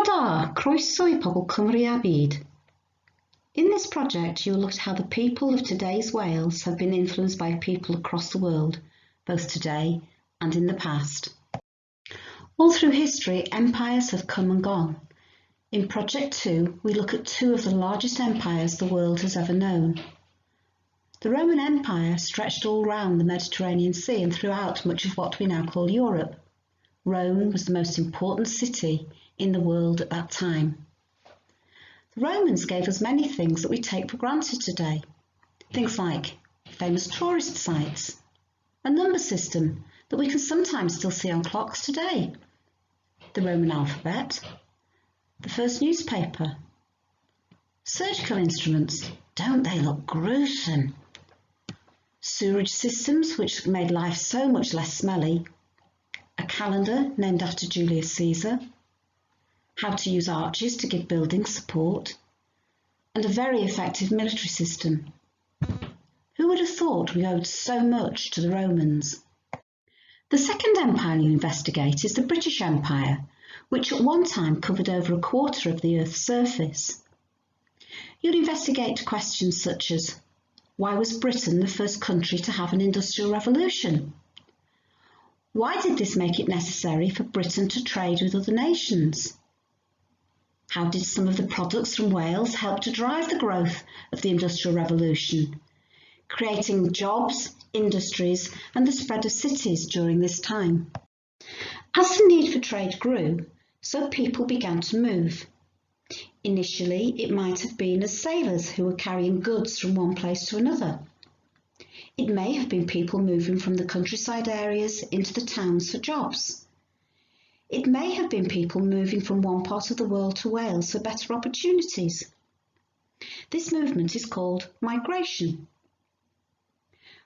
Da, croeso I Pobl Cymru a byd. In this project, you'll look at how the people of today's Wales have been influenced by people across the world, both today and in the past. All through history, empires have come and gone. In Project 2, we look at two of the largest empires the world has ever known. The Roman Empire stretched all round the Mediterranean Sea and throughout much of what we now call Europe. Rome was the most important city in the world at that time. The Romans gave us many things that we take for granted today. Things like famous tourist sites, a number system that we can sometimes still see on clocks today, the Roman alphabet, the first newspaper, surgical instruments, don't they look gruesome? Sewerage systems which made life so much less smelly, a calendar named after Julius Caesar, how to use arches to give buildings support, and a very effective military system. Who would have thought we owed so much to the Romans? The second empire you investigate is the British Empire, which at one time covered over a quarter of the Earth's surface. You'll investigate questions such as, why was Britain the first country to have an industrial revolution? Why did this make it necessary for Britain to trade with other nations? How did some of the products from Wales help to drive the growth of the Industrial Revolution, creating jobs, industries, and the spread of cities during this time? As the need for trade grew, so people began to move. Initially, it might have been as sailors who were carrying goods from one place to another. It may have been people moving from the countryside areas into the towns for jobs. It may have been people moving from one part of the world to Wales for better opportunities. This movement is called migration.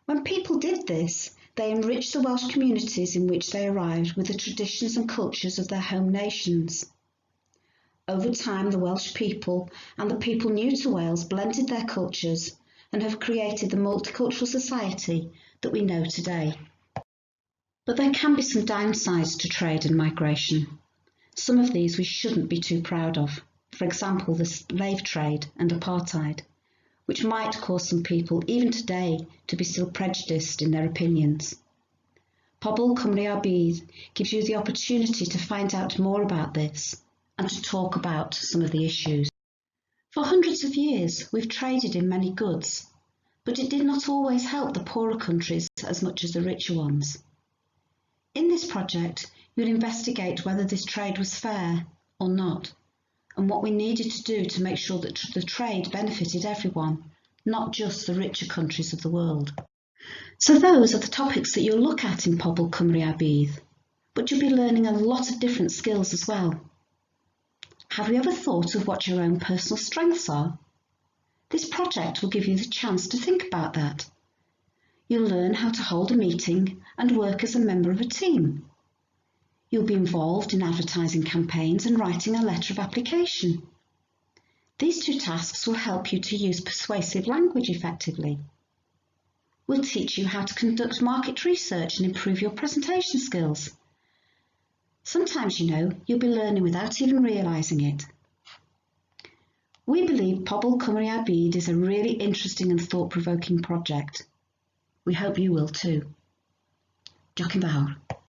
When people did this, they enriched the Welsh communities in which they arrived with the traditions and cultures of their home nations. Over time, the Welsh people and the people new to Wales blended their cultures and have created the multicultural society that we know today. But there can be some downsides to trade and migration. Some of these we shouldn't be too proud of. For example, the slave trade and apartheid, which might cause some people, even today, to be still prejudiced in their opinions. Pobl Cymru a byd gives you the opportunity to find out more about this and to talk about some of the issues. For hundreds of years, we've traded in many goods, but it did not always help the poorer countries as much as the richer ones. In this project, you'll investigate whether this trade was fair or not, and what we needed to do to make sure that the trade benefited everyone, not just the richer countries of the world. So those are the topics that you'll look at in Pobl Cymru a byd, but you'll be learning a lot of different skills as well. Have you ever thought of what your own personal strengths are? This project will give you the chance to think about that. You'll learn how to hold a meeting and work as a member of a team. You'll be involved in advertising campaigns and writing a letter of application. These two tasks will help you to use persuasive language effectively. We'll teach you how to conduct market research and improve your presentation skills. Sometimes, you'll be learning without even realising it. We believe Pobl Cymru a byd is a really interesting and thought-provoking project. We hope you will too. Diolch yn fawr.